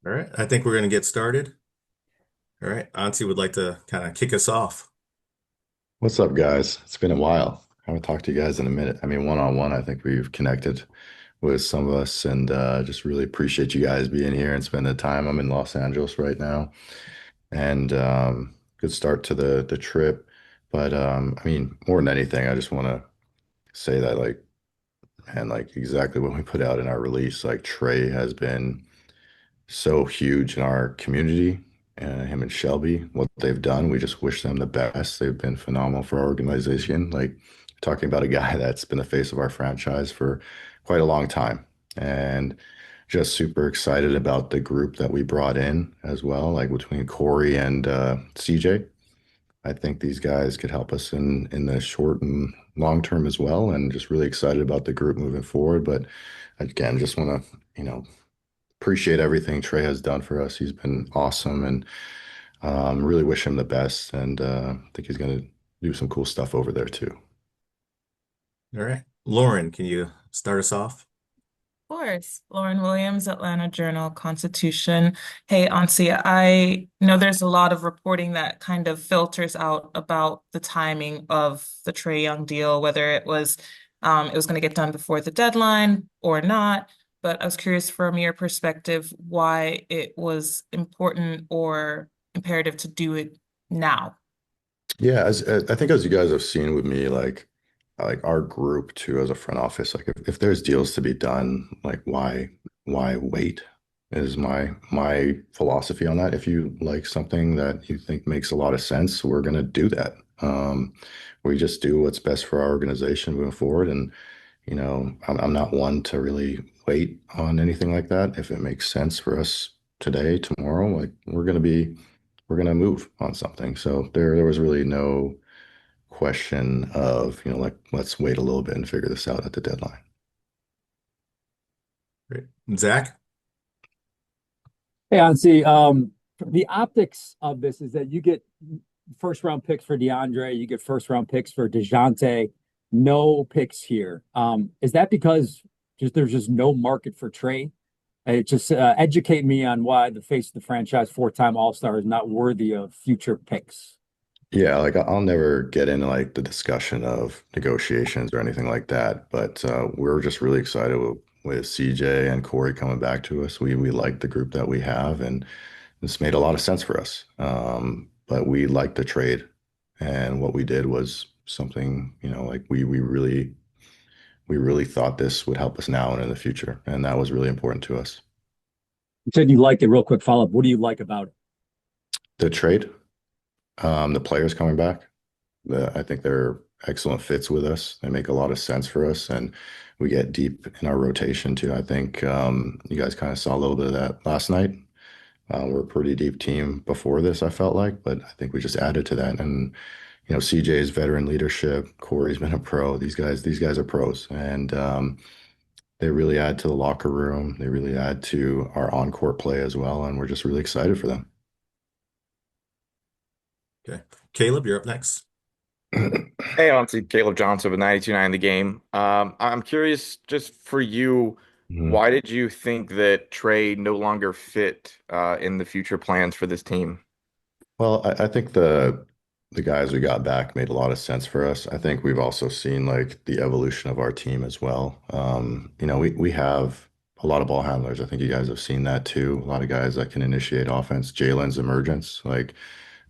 All right, I think we're going to get started. All right, Ansi would like to kind of kick us off. What's up, guys? It's been a while. I haven't talked to you guys in a minute. I mean, one-on-one, I think we've connected with some of us and just really appreciate you guys being here and spending the time. I'm in Los Angeles right now and good start to the trip. But I mean, more than anything, I just want to say that like exactly what we put out in our release, like Trey has been so huge in our community. Him and Shelby, what they've done, we just wish them the best. They've been phenomenal for our organization. Like talking about a guy that's been the face of our franchise for quite a long time. And just super excited about the group that we brought in as well, like between Corey and CJ. I think these guys could help us in the short and long term as well, and just really excited about the group moving forward. But again, just want to, appreciate everything Trey has done for us. He's been awesome and really wish him the best. And I think he's going to do some cool stuff over there too. All right, Lauren, can you start us off? Of course. Lauren Williams, Atlanta Journal-Constitution. Hey, Ansi, I know there's a lot of reporting that kind of filters out about the timing of the Trae Young deal, whether it was going to get done before the deadline or not. But I was curious from your perspective why it was important or imperative to do it now. Yeah, as I think as you guys have seen with me, like our group too as a front office, like if there's deals to be done, like why wait is my philosophy on that. If you like something that you think makes a lot of sense, we're gonna do that. We just do what's best for our organization moving forward. And I'm not one to really wait on anything like that. If it makes sense for us today, tomorrow, like we're gonna move on something. So there was really no question of, like let's wait a little bit and figure this out at the deadline. Great. Zach? Hey, Ansi, the optics of this is that you get first round picks for DeAndre, you get first round picks for DeJounte, no picks here. Is that because there's just no market for Trey? It just educate me on why the face of the franchise, four-time All-Star, is not worthy of future picks. Yeah, like I'll never get into like the discussion of negotiations or anything like that, but we're just really excited with CJ and Corey coming back to us. We like the group that we have, and this made a lot of sense for us. But we liked the trade, and what we did was something, like we really thought this would help us now and in the future, and that was really important to us. You said you liked it. Real quick follow-up. What do you like about it? The trade, the players coming back, I think they're excellent fits with us. They make a lot of sense for us, and we get deep in our rotation too. I think you guys kind of saw a little bit of that last night. We're a pretty deep team before this, I felt like, but I think we just added to that. And CJ's veteran leadership, Corey's been a pro. These guys are pros, and they really add to the locker room. They really add to our on-court play as well, and we're just really excited for them. Okay. Caleb, you're up next. Hey, Onsi, Caleb Johnson with 92.9 The Game. I'm curious, just for you, Mhm. why did you think that Trey no longer fit in the future plans for this team? Well, I think the guys we got back made a lot of sense for us. I think we've also seen like the evolution of our team as well. We have a lot of ball handlers. I think you guys have seen that too. A lot of guys that can initiate offense. Jaylen's emergence, like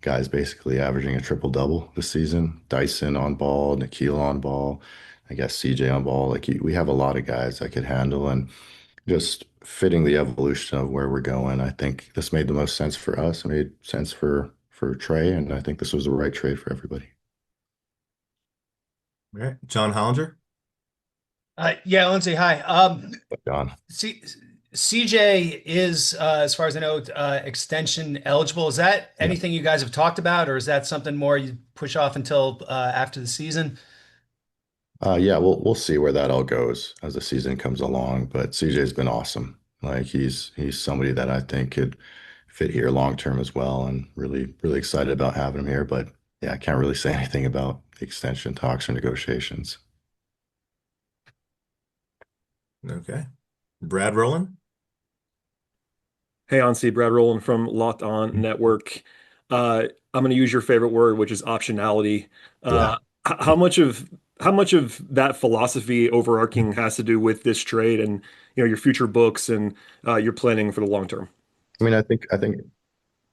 guys basically averaging a triple double this season. Dyson on ball, Nikhil on ball, I guess CJ on ball. Like we have a lot of guys that could handle and just fitting the evolution of where we're going. I think this made the most sense for us. It made sense for Trey, and I think this was the right trade for everybody. All right, John Hollinger. Yeah, Lindsay, hi. But John, C CJ is, as far as I know, extension eligible. Is that yeah, anything you guys have talked about, or is that something more you push off until after the season? yeah, we'll see where that all goes as the season comes along. But CJ's been awesome. Like he's somebody that I think could fit here long term as well, and really excited about having him here. But yeah, I can't really say anything about extension talks or negotiations. Okay. Brad Rowland. Hey, Onsi, Brad Rowland from Locked On Network. I'm going to use your favorite word, which is optionality. Yeah. How much of that philosophy overarching has to do with this trade and your future books and your planning for the long term? I mean, I think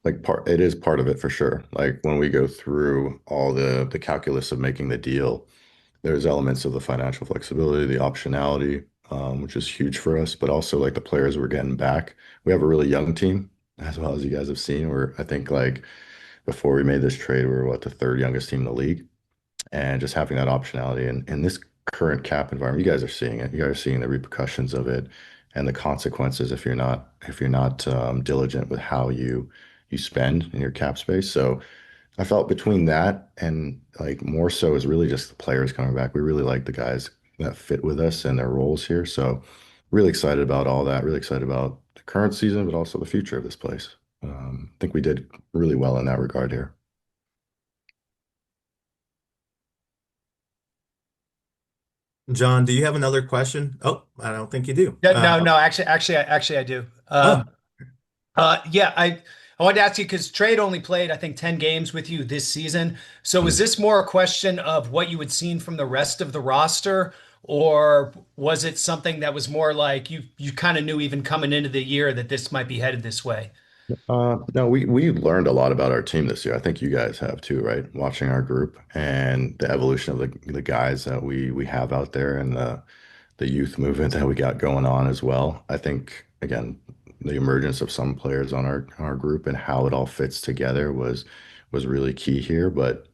like it is part of it for sure. Like when we go through all the calculus of making the deal, there's elements of the financial flexibility, the optionality, which is huge for us, but also like the players we're getting back. We have a really young team, as well as you guys have seen. We're I think like before we made this trade, we were what the third youngest team in the league, and just having that optionality and in this current cap environment, you guys are seeing it. You guys are seeing the repercussions of it and the consequences if you're not diligent with how you spend in your cap space. So I felt between that and like more so is really just the players coming back. We really like the guys that fit with us and their roles here. So really excited about all that. Really excited about the current season, but also the future of this place. I think we did really well in that regard here. John, do you have another question? Oh, I don't think you do. Yeah, no, actually, I do. Oh, Yeah, I wanted to ask you because Trade only played, I think, 10 games with you this season. So is Mm. this more a question of what you had seen from the rest of the roster, or was it something that was more like you kind of knew even coming into the year that this might be headed this way? No, we learned a lot about our team this year. I think you guys have too, right? Watching our group and the evolution of the guys that we have out there and the youth movement that we got going on as well. I think again, the emergence of some players on our group and how it all fits together was really key here. But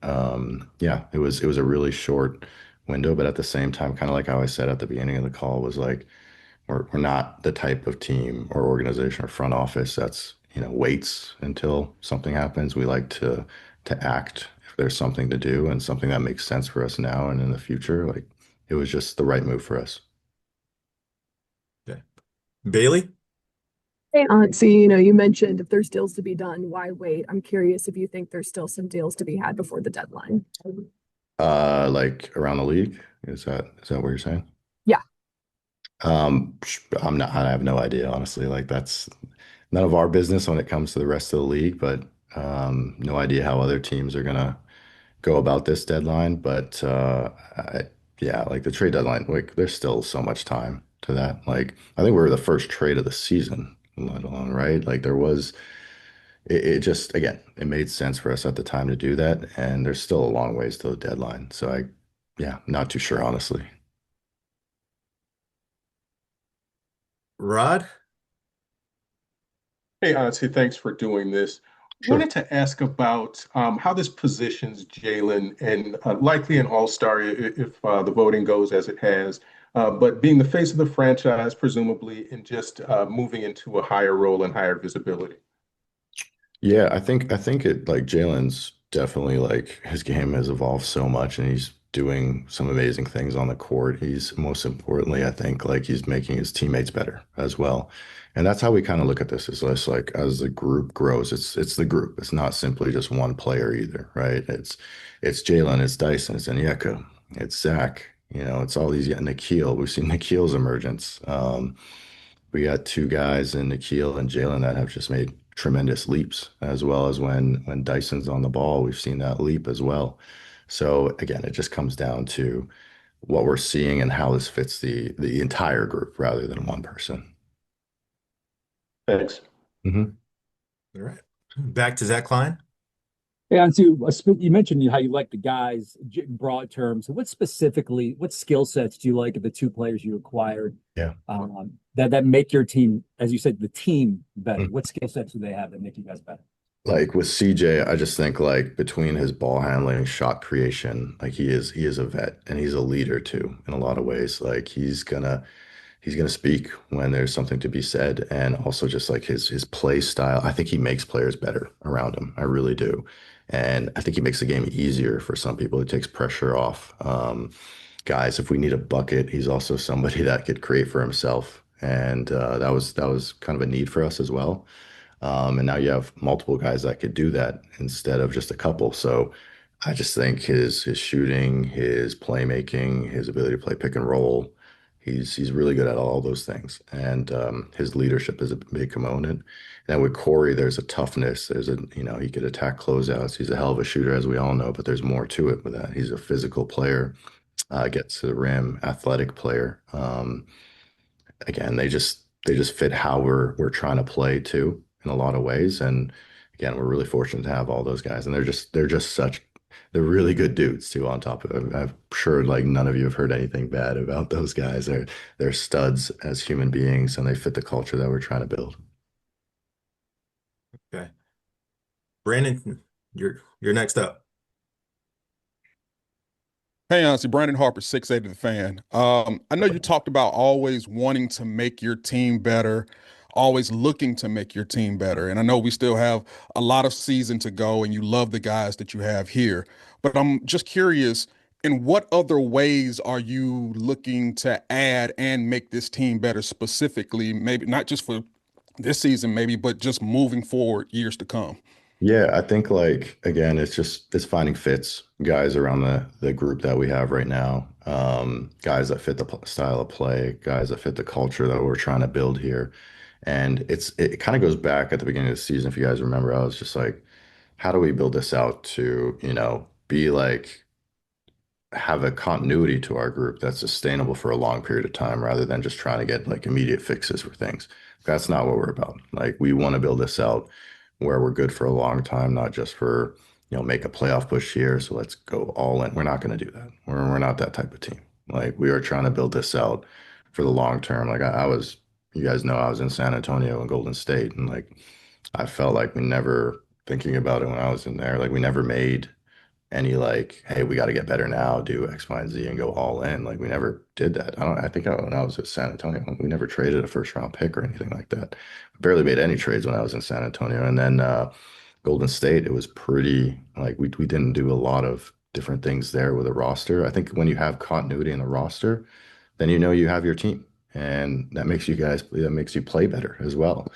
yeah, it was a really short window, but at the same time, kind of like how I said at the beginning of the call, was like we're not the type of team or organization or front office that's, waits until something happens. We like to act if there's something to do and something that makes sense for us now and in the future. Like it was just the right move for us. okay. Bailey? Hey, Aunt, you mentioned if there's deals to be done, why wait? I'm curious if you think there's still some deals to be had before the deadline. Like around the league, is that what you're saying? Yeah. I have no idea, honestly. Like that's none of our business when it comes to the rest of the league, but no idea how other teams are gonna go about this deadline. But yeah, like the trade deadline, like there's still so much time to that. Like I think we were the first trade of the season, let alone, right? Like it just again, it made sense for us at the time to do that, and there's still a long ways to the deadline. So yeah, not too sure, honestly. Rod? Hey, Onsi, thanks for doing this. Sure. Wanted to ask about how this positions Jaylen and likely an all-star if the voting goes as it has, but being the face of the franchise, presumably, and just moving into a higher role and higher visibility. Yeah, I think it like Jalen's definitely like his game has evolved so much and he's doing some amazing things on the court. He's most importantly, I think, like he's making his teammates better as well. And that's how we kind of look at this is less like as the group grows, it's the group. It's not simply just one player either, right? It's Jaylen, it's Dyson, it's Onyeka, it's Zach, it's all these, yeah, Nikhil. We've seen Nikhil's emergence. We got two guys in Nikhil and Jaylen that have just made tremendous leaps, as well as when Dyson's on the ball, we've seen that leap as well. So again, it just comes down to what we're seeing and how this fits the entire group rather than one person. Thanks. Hmm. All right. Back to Zach Klein. Hey, Ansu, you mentioned how you like the guys in broad terms. What skill sets do you like of the two players you acquired Yeah. that make your team, as you said, the team better? What skill sets do they have that make you guys better? Like with CJ, I just think like between his ball handling, shot creation, like he is a vet and he's a leader too in a lot of ways. Like he's gonna speak when there's something to be said, and also just like his play style. I think he makes players better around him. I really do, and I think he makes the game easier for some people. He takes pressure off. Guys, if we need a bucket, he's also somebody that could create for himself, and that was kind of a need for us as well. And now you have multiple guys that could do that instead of just a couple. So I just think his shooting, his playmaking, his ability to play pick and roll, He's really good at all those things, and his leadership is a big component. And with Corey, there's a toughness. There's a he could attack closeouts. He's a hell of a shooter, as we all know, but there's more to it with that. He's a physical player, gets to the rim, athletic player. Again, they just fit how we're trying to play too in a lot of ways. And again, we're really fortunate to have all those guys, and they're just such they're really good dudes too. On top of it, I'm sure like none of you have heard anything bad about those guys. They're studs as human beings, and they fit the culture that we're trying to build. Okay. Brandon, you're next up. Hey, Nancy, Brandon Harper, 680 The Fan. I know you talked about always wanting to make your team better, always looking to make your team better. And I know we still have a lot of season to go, and you love the guys that you have here. But I'm just curious, in what other ways are you looking to add and make this team better specifically, maybe not just for this season, maybe, but just moving forward years to come? Yeah, I think like again, it's finding fits, guys around the group that we have right now, guys that fit the style of play, guys that fit the culture that we're trying to build here. And it kind of goes back at the beginning of the season. If you guys remember, I was just like, how do we build this out to, be like have a continuity to our group that's sustainable for a long period of time rather than just trying to get like immediate fixes for things. That's not what we're about. Like we want to build this out where we're good for a long time, not just for, make a playoff push here. So let's go all in. We're not going to do that. We're not that type of team. Like we are trying to build this out for the long term. Like you guys know I was in San Antonio and Golden State, and like I felt like we never thinking about it when I was in there. Like we never made any like, hey, we got to get better now, do X, Y, and Z, and go all in. Like we never did that. I think when I was at San Antonio, we never traded a first round pick or anything like that. Barely made any trades when I was in San Antonio. And then Golden State, it was pretty like we didn't do a lot of different things there with a roster. I think when you have continuity in the roster, then you have your team. And that makes you play better as well.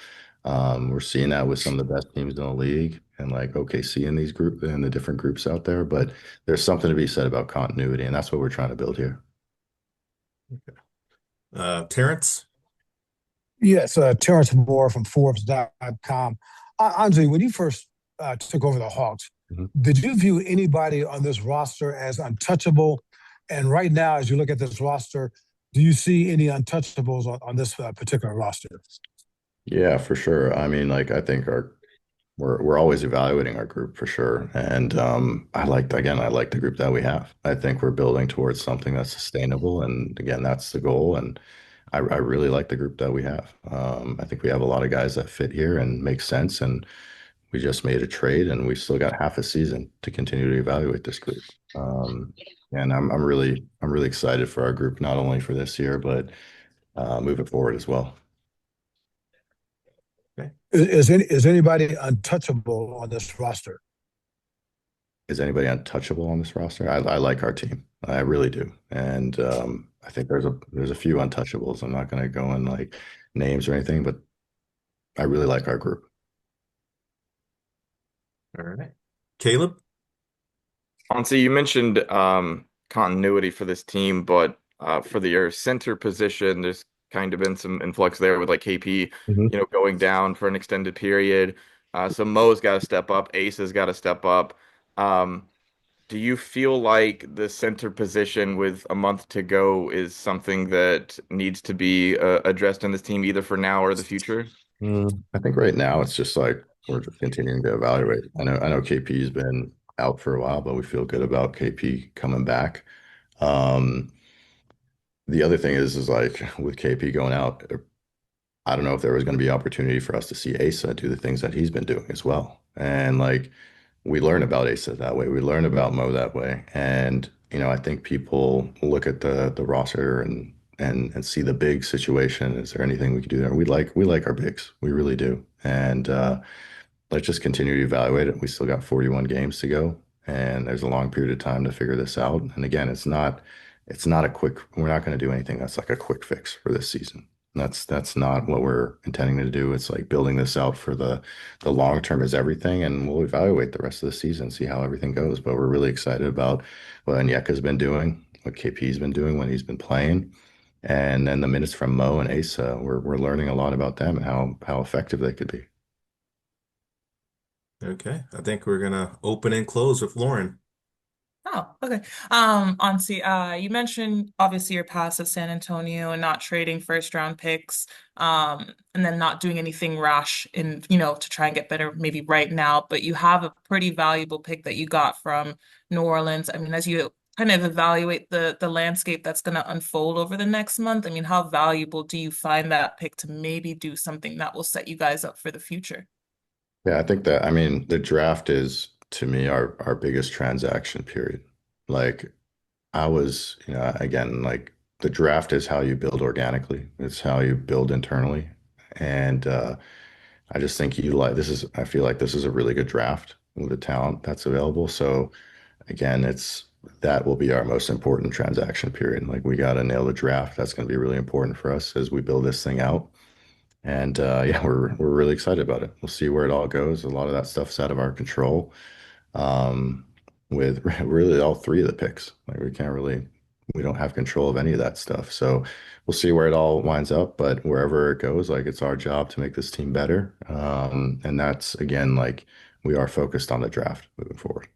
We're seeing that with some of the best teams in the league and like OKC in the different groups out there. But there's something to be said about continuity, and that's what we're trying to build here. Terrence? Yes, Terrence Moore from Forbes.com. Andre, when you first took over the Hawks, did you view anybody on this roster as untouchable? And right now, as you look at this roster, do you see any untouchables on this particular roster? Yeah, for sure. I mean, like I think we're always evaluating our group for sure. And I like the group that we have. I think we're building towards something that's sustainable. And again, that's the goal. And I really like the group that we have. I think we have a lot of guys that fit here and make sense. And we just made a trade, and we still got half a season to continue to evaluate this group. And I'm really excited for our group, not only for this year, but moving forward as well. Okay. Is anybody untouchable on this roster? Is anybody untouchable on this roster? I like our team. I really do. And I think there's a few untouchables. I'm not going to go in like names or anything, but I really like our group. All right. Caleb? Onsi, you mentioned continuity for this team, but for your center position, there's kind of been some influx there with like KP, going down for an extended period. So Mo's got to step up, Ace has got to step up. Do you feel like the center position with a month to go is something that needs to be addressed in this team, either for now or the future? I think right now it's just like we're just continuing to evaluate. I know KP's been out for a while, but we feel good about KP coming back. The other thing is like with KP going out, I don't know if there was going to be opportunity for us to see Asa do the things that he's been doing as well. And like we learn about Asa that way. We learn about Mo that way. And, I think people look at the roster and see the big situation. Is there anything we could do there? We like our bigs. We really do. And let's just continue to evaluate it. We still got 41 games to go, and there's a long period of time to figure this out. And again, we're not going to do anything that's like a quick fix for this season. That's not what we're intending to do. It's like building this out for the long term is everything, and we'll evaluate the rest of the season, see how everything goes. But we're really excited about what Onyeka's been doing, what KP's been doing when he's been playing. And then the minutes from Mo and Asa, we're learning a lot about them and how effective they could be. Okay, I think we're gonna open and close with Lauren. Oh, okay. Ansi, you mentioned obviously your past at San Antonio and not trading first round picks, and then not doing anything rash in, to try and get better maybe right now, but you have a pretty valuable pick that you got from New Orleans. I mean, as you kind of evaluate the landscape that's going to unfold over the next month, I mean, how valuable do you find that pick to maybe do something that will set you guys up for the future? Yeah, I think that, I mean, the draft is to me our biggest transaction period. Like I was, again, like the draft is how you build organically. It's how you build internally. And I just think I feel like this is a really good draft with the talent that's available. So again, that will be our most important transaction period. Like we got to nail the draft. That's going to be really important for us as we build this thing out. And yeah, we're really excited about it. We'll see where it all goes. A lot of that stuff's out of our control. Um, with really all three of the picks, like we don't have control of any of that stuff. So we'll see where it all winds up. But wherever it goes, like it's our job to make this team better. And that's again, like we are focused on the draft moving forward.